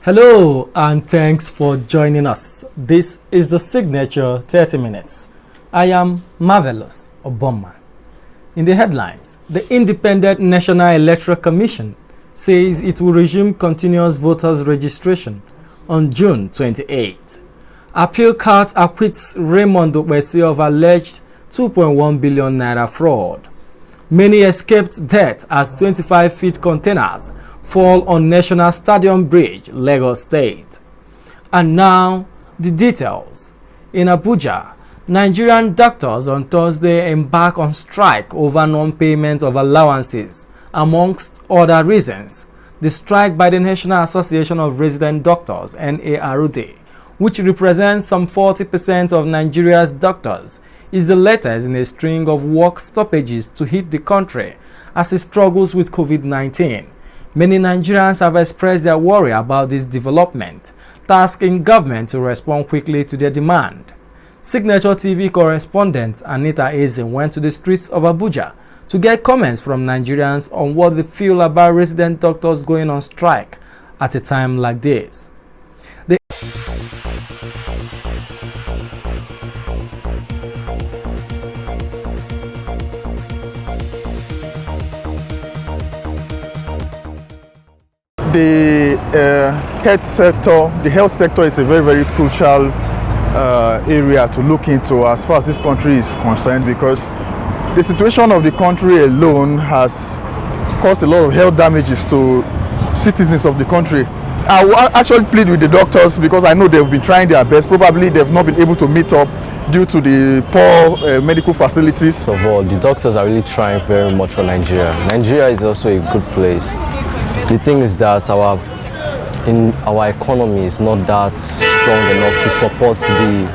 Hello and thanks for joining us. This is the Signature 30 Minutes. I am Marvelous Obama. In the headlines, the Independent National Electoral Commission says it will resume continuous voters registration on June 28. Appeal court acquits Raymond Okwesi of alleged 2.1 billion naira fraud. Many escaped death as 25-feet containers fall on National Stadium Bridge, Lagos State. And now, the details. In Abuja, Nigerian doctors on Thursday embark on strike over non-payment of allowances, amongst other reasons. The strike by the National Association of Resident Doctors, NARD, which represents some 40% of Nigeria's doctors, is the latest in a string of work stoppages to hit the country as it struggles with COVID-19. Many Nigerians have expressed their worry about this development, tasking government to respond quickly to their demand. Signature TV correspondent Anita Eze went to the streets of Abuja to get comments from Nigerians on what they feel about resident doctors going on strike at a time like this. The health sector is a very, very crucial area to look into as far as this country is concerned, because the situation of the country alone has caused a lot of health damages to citizens of the country. I will actually plead with the doctors because I know they've been trying their best. Probably they've not been able to meet up due to the poor medical facilities. Of all, the doctors are really trying very much for Nigeria. Nigeria is also a good place. The thing is that our economy is not that strong enough to support the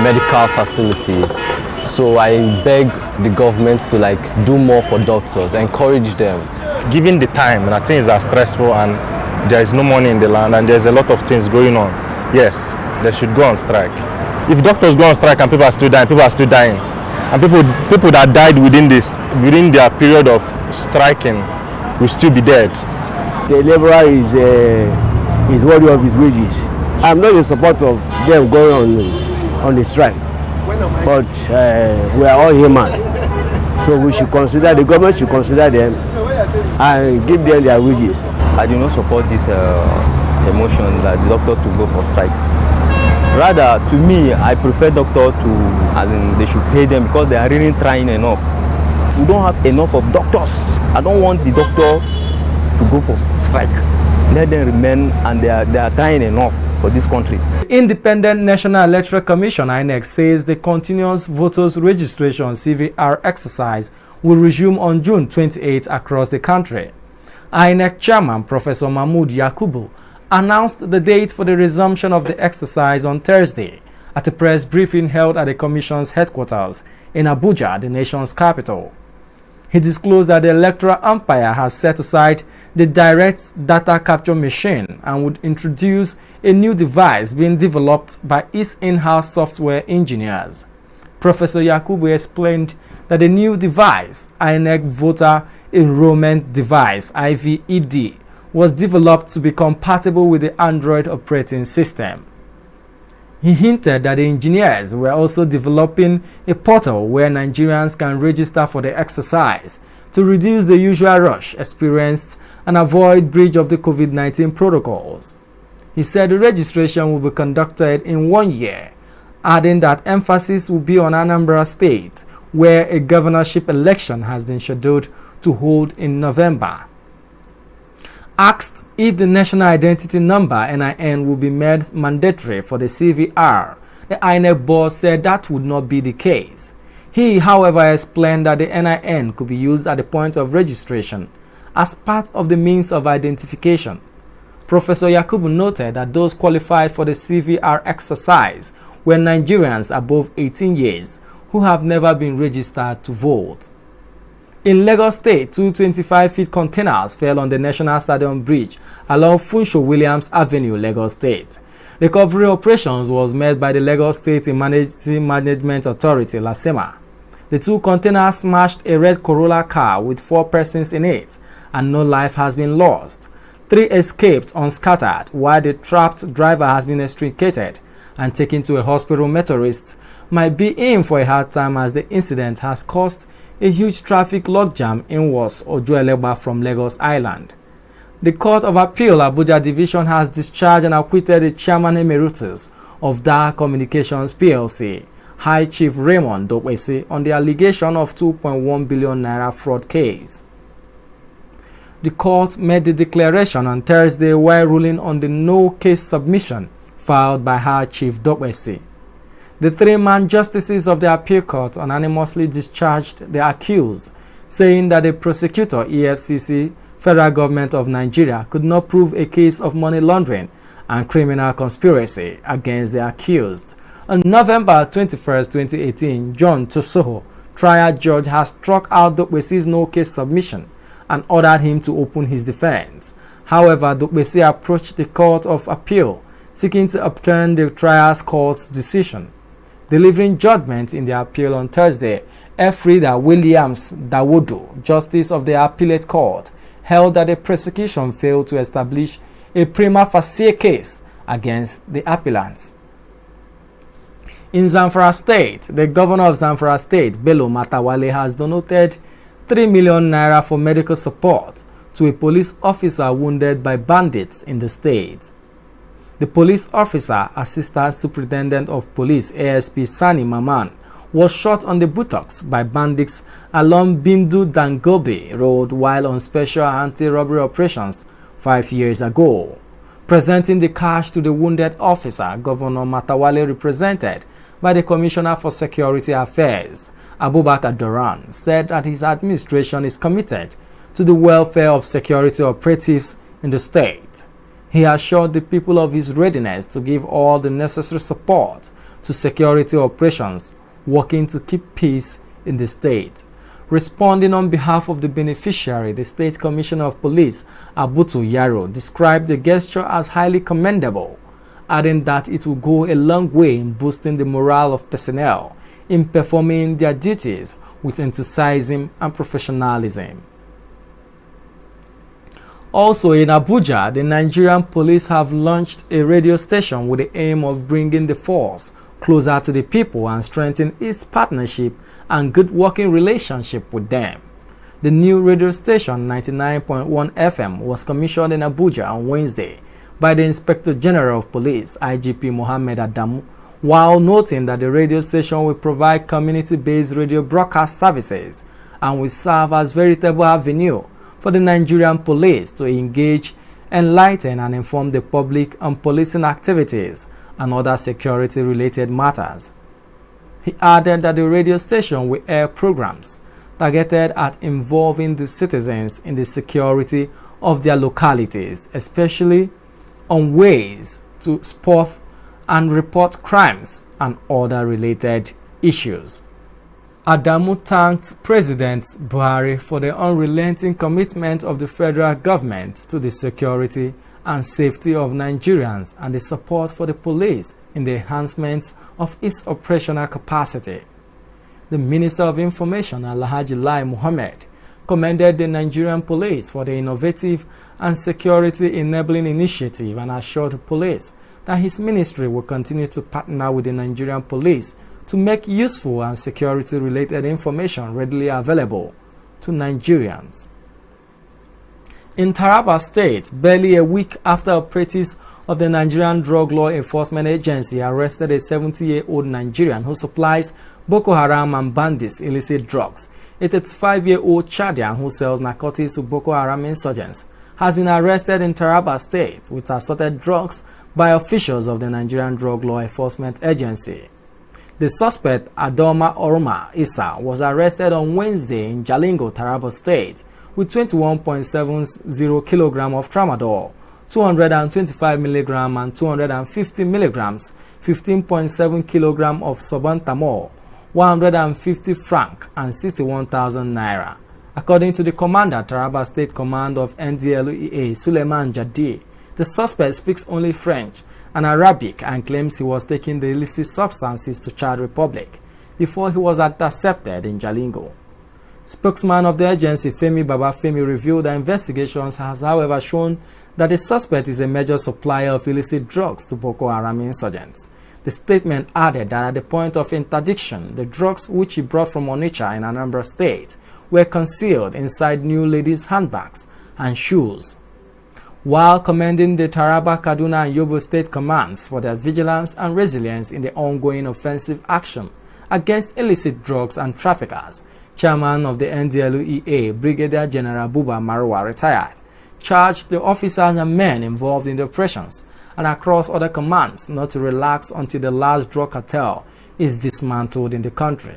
medical facilities. So I beg the government to do more for doctors, encourage them. Given the time, and things are stressful and there is no money in the land and there's a lot of things going on, yes, they should go on strike. If doctors go on strike and people are still dying, and people that died within their period of striking will still be dead. The laborer is worthy of his wages. I'm not in support of them going on the strike, but we are all human, so the government should consider them and give them their wages. I do not support this emotion that the doctor to go for strike. Rather, to me, I prefer doctor to, they should pay them because they are really trying enough. We don't have enough of doctors. I don't want the doctor to go for strike. Let them remain, and they are trying enough for this country. Independent National Electoral Commission INEC says the continuous voters registration CVR exercise will resume on June 28 across the country. INEC Chairman Professor Mahmood Yakubu announced the date for the resumption of the exercise on Thursday at a press briefing held at the Commission's headquarters in Abuja, the nation's capital. He disclosed that the electoral umpire has set aside the direct data capture machine and would introduce a new device being developed by its in-house software engineers. Professor Yakubu explained that the new device, INEC Voter Enrollment Device (IVED), was developed to be compatible with the Android operating system. He hinted that the engineers were also developing a portal where Nigerians can register for the exercise to reduce the usual rush experienced and avoid breach of the COVID-19 protocols. He said the registration will be conducted in 1 year, adding that emphasis will be on Anambra State, where a governorship election has been scheduled to hold in November. Asked if the National Identity Number (NIN) will be made mandatory for the CVR, the INEC boss said that would not be the case. He, however, explained that the NIN could be used at the point of registration as part of the means of identification. Professor Yakubu noted that those qualified for the CVR exercise were Nigerians above 18 years who have never been registered to vote. In Lagos State, 2 25-feet containers fell on the National Stadium Bridge along Funsho Williams Avenue, Lagos State. Recovery operations was made by the Lagos State Emergency Management Authority, LASEMA. The two containers smashed a red Corolla car with 4 persons in it, and no life has been lost. 3 escaped unscattered, while the trapped driver has been extricated and taken to a hospital. Motorists might be in for a hard time as the incident has caused a huge traffic logjam in Ojuelegba from Lagos Island. The Court of Appeal Abuja Division has discharged and acquitted the Chairman Emeritus of Dar Communications PLC, High Chief Raymond Dokwesi, on the allegation of 2.1 billion naira fraud case. The court made the declaration on Thursday while ruling on the no-case submission filed by High Chief Dokwesi. The 3-man justices of the appeal court unanimously discharged the accused, saying that the prosecutor, EFCC, Federal Government of Nigeria, could not prove a case of money laundering and criminal conspiracy against the accused. On November 21, 2018, John Tosoho, trial judge, has struck out Dokwesi's no-case submission and ordered him to open his defense. However, Dokwesi approached the Court of Appeal, seeking to overturn the trial court's decision. Delivering judgment in the appeal on Thursday, Elfrida Williams Dawodo, Justice of the Appellate Court, held that the prosecution failed to establish a prima facie case against the appellants. In Zamfara State, the governor of Zamfara State, Bello Matawale, has donated 3 million naira for medical support to a police officer wounded by bandits in the state. The police officer, Assistant Superintendent of Police ASP Sani Maman, was shot on the buttocks by bandits along Bindu Dangobe Road while on special anti-robbery operations 5 years ago. Presenting the cash to the wounded officer, Governor Matawale, represented by the Commissioner for Security Affairs, Abubakar Doran, said that his administration is committed to the welfare of security operatives in the state. He assured the people of his readiness to give all the necessary support to security operations, working to keep peace in the state. Responding on behalf of the beneficiary, the State Commissioner of Police, Abutu Yaro, described the gesture as highly commendable, adding that it will go a long way in boosting the morale of personnel in performing their duties with enthusiasm and professionalism. Also in Abuja, the Nigerian police have launched a radio station with the aim of bringing the force closer to the people and strengthen its partnership and good working relationship with them. The new radio station, 99.1 FM, was commissioned in Abuja on Wednesday by the Inspector General of Police, IGP Mohammed Adamu, while noting that the radio station will provide community-based radio broadcast services and will serve as veritable avenue for the Nigerian police to engage, enlighten and inform the public on policing activities and other security-related matters. He added that the radio station will air programs targeted at involving the citizens in the security of their localities, especially on ways to spot and report crimes and other related issues. Adamu thanked President Buhari for the unrelenting commitment of the federal government to the security and safety of Nigerians and the support for the police in the enhancement of its operational capacity. The Minister of Information, Alhaji Lai Mohammed, commended the Nigerian police for the innovative and security-enabling initiative and assured the police that his ministry will continue to partner with the Nigerian police to make useful and security-related information readily available to Nigerians. In Taraba State, barely a week after operatives of the Nigerian Drug Law Enforcement Agency arrested a 70-year-old Nigerian who supplies Boko Haram and bandits illicit drugs, a 35-year-old Chadian who sells narcotics to Boko Haram insurgents has been arrested in Taraba State with assorted drugs by officials of the Nigerian Drug Law Enforcement Agency. The suspect, Adoma Orma Issa, was arrested on Wednesday in Jalingo, Taraba State, with 21.70 kg of tramadol, 225 mg and 250 mg, 15.7 kg of sobantamol, 150 franc and 61,000 naira. According to the commander, Taraba State Command of NDLEA, Suleiman Jadi, the suspect speaks only French and Arabic and claims he was taking the illicit substances to Chad Republic before he was intercepted in Jalingo. Spokesman of the agency, Femi Babafemi, revealed that investigations has, however, shown that the suspect is a major supplier of illicit drugs to Boko Haram insurgents. The statement added that at the point of interdiction, the drugs which he brought from Onitsha in Anambra State were concealed inside new ladies' handbags and shoes. While commending the Taraba, Kaduna, and Yobe State commands for their vigilance and resilience in the ongoing offensive action against illicit drugs and traffickers, Chairman of the NDLEA, Brigadier General Buba Marwa, retired, charged the officers and men involved in the operations and across other commands not to relax until the last drug cartel is dismantled in the country.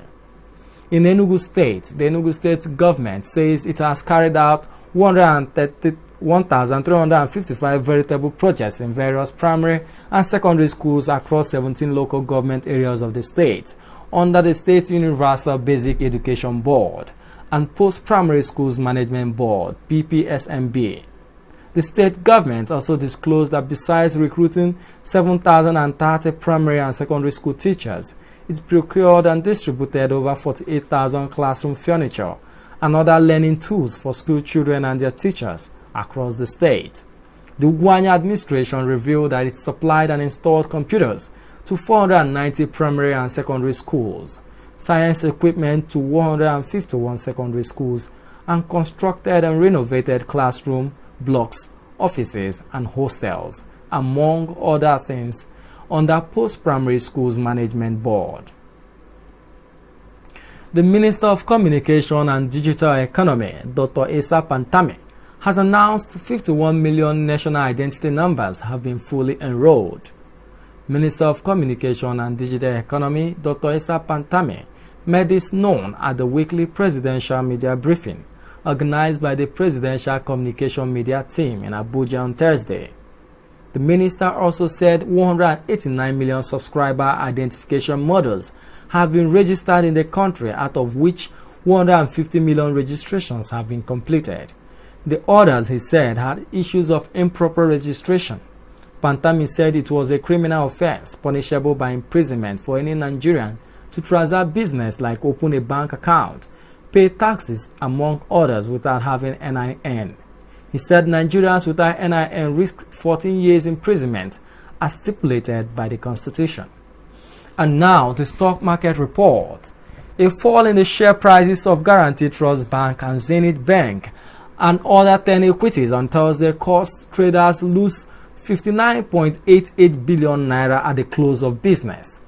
In Enugu State, the Enugu State government says it has carried out 1,355 veritable projects in various primary and secondary schools across 17 local government areas of the state under the State Universal Basic Education Board and Post-Primary Schools Management Board, PPSMB. The state government also disclosed that besides recruiting 7,030 primary and secondary school teachers, it procured and distributed over 48,000 classroom furniture and other learning tools for school children and their teachers across the state. The Ugwanya administration revealed that it supplied and installed computers to 490 primary and secondary schools, science equipment to 151 secondary schools, and constructed and renovated classroom blocks, offices, and hostels, among other things, under Post-Primary Schools Management Board. The Minister of Communication and Digital Economy, Dr. Esa Pantami, has announced 51 million national identity numbers have been fully enrolled. Minister of Communication and Digital Economy, Dr. Esa Pantami, made this known at the weekly presidential media briefing organized by the Presidential Communication Media Team in Abuja on Thursday. The minister also said 189 million subscriber identification models have been registered in the country, out of which 150 million registrations have been completed. The others, he said, had issues of improper registration. Pantami said it was a criminal offense punishable by imprisonment for any Nigerian to transact business like open a bank account, pay taxes, among others, without having NIN. He said Nigerians without NIN risk 14 years imprisonment as stipulated by the Constitution. And now the stock market report. A fall in the share prices of Guaranty Trust Bank and Zenith Bank and other 10 equities on Thursday caused traders lose 59.88 billion naira at the close of business.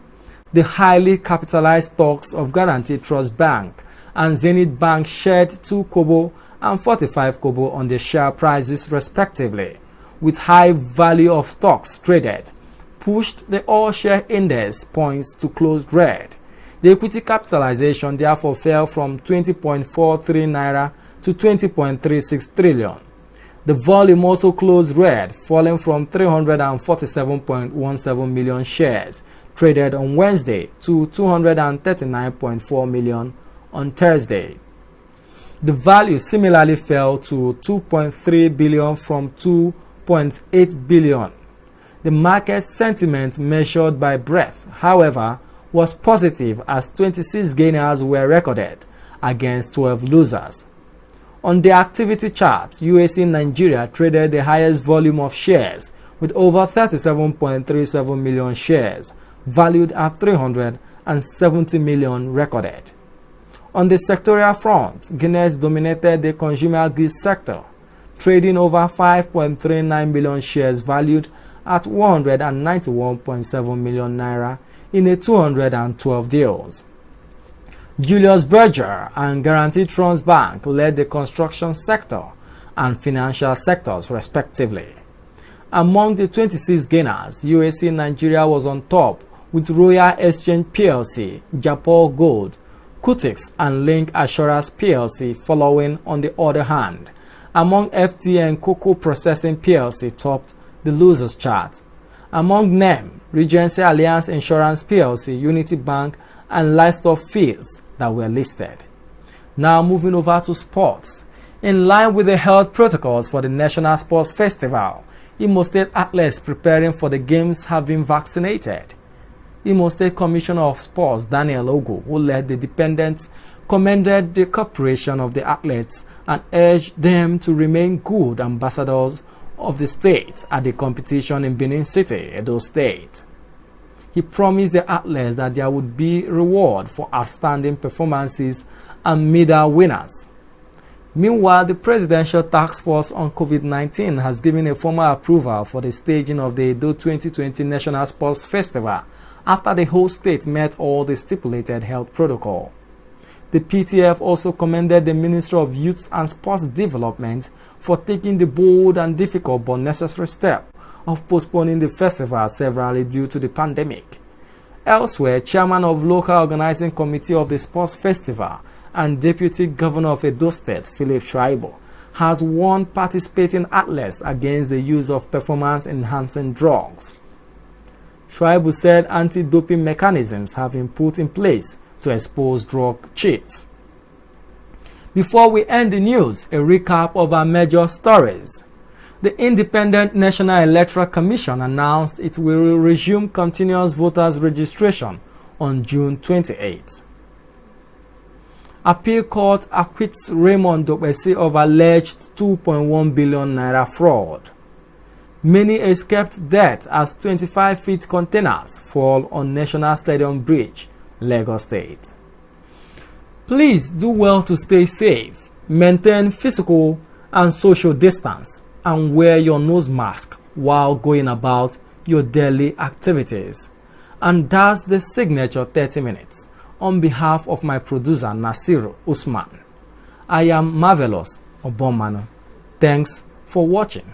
The highly capitalized stocks of Guaranty Trust Bank and Zenith Bank shared 2 kobo and 45 kobo on the share prices respectively, with high value of stocks traded pushed the all-share index points to close red. The equity capitalization therefore fell from 20.43 naira to 20.36 trillion. The volume also closed red, falling from 347.17 million shares traded on Wednesday to 239.4 million on Thursday. The value similarly fell to 2.3 billion from 2.8 billion. The market sentiment measured by breadth, however, was positive as 26 gainers were recorded against 12 losers. On the activity chart, USC Nigeria traded the highest volume of shares with over 37.37 million shares, valued at 370 million recorded. On the sectorial front, Guinness dominated the consumer goods sector, trading over 5.39 million shares valued at 191.7 million naira in a 212 deals. Julius Berger and Guaranty Trust Bank led the construction sector and financial sectors respectively. Among the 26 gainers, USC Nigeria was on top with Royal Exchange PLC, Japol Gold, Kutix and Link Assurance PLC following on the other hand. Among FTN Cocoa Processing PLC topped the losers chart. Among NEM, Regency Alliance Insurance PLC, Unity Bank and Livestock Fields that were listed. Now moving over to sports. In line with the health protocols for the National Sports Festival, Imo State athletes preparing for the games have been vaccinated. Imo State Commissioner of Sports Daniel Ogo, who led the Dependent commended the cooperation of the athletes and urged them to remain good ambassadors of the state at the competition in Benin City, Edo State. He promised the athletes that there would be reward for outstanding performances and medal winners. Meanwhile, the Presidential Task Force on COVID-19 has given a formal approval for the staging of the Edo 2020 National Sports Festival after the whole state met all the stipulated health protocol. The PTF also commended the Ministry of Youth and Sports Development for taking the bold and difficult but necessary step of postponing the festival severally due to the pandemic. Elsewhere, Chairman of Local Organizing Committee of the Sports Festival and Deputy Governor of Edo State, Philip Shuaibu, has warned participating athletes against the use of performance-enhancing drugs. Shuaibu said anti-doping mechanisms have been put in place to expose drug cheats. Before we end the news, a recap of our major stories. The Independent National Electoral Commission announced it will resume continuous voters registration on June 28. Appeal Court acquits Raymond Dokpesi of alleged 2.1 billion naira fraud. Many escaped death as 25-feet containers fall on National Stadium Bridge, Lagos State. Please do well to stay safe, maintain physical and social distance, and wear your nose mask while going about your daily activities. And that's the signature 30 minutes. On behalf of my producer Nasiru Usman, I am Marvelous Obomano. Thanks for watching.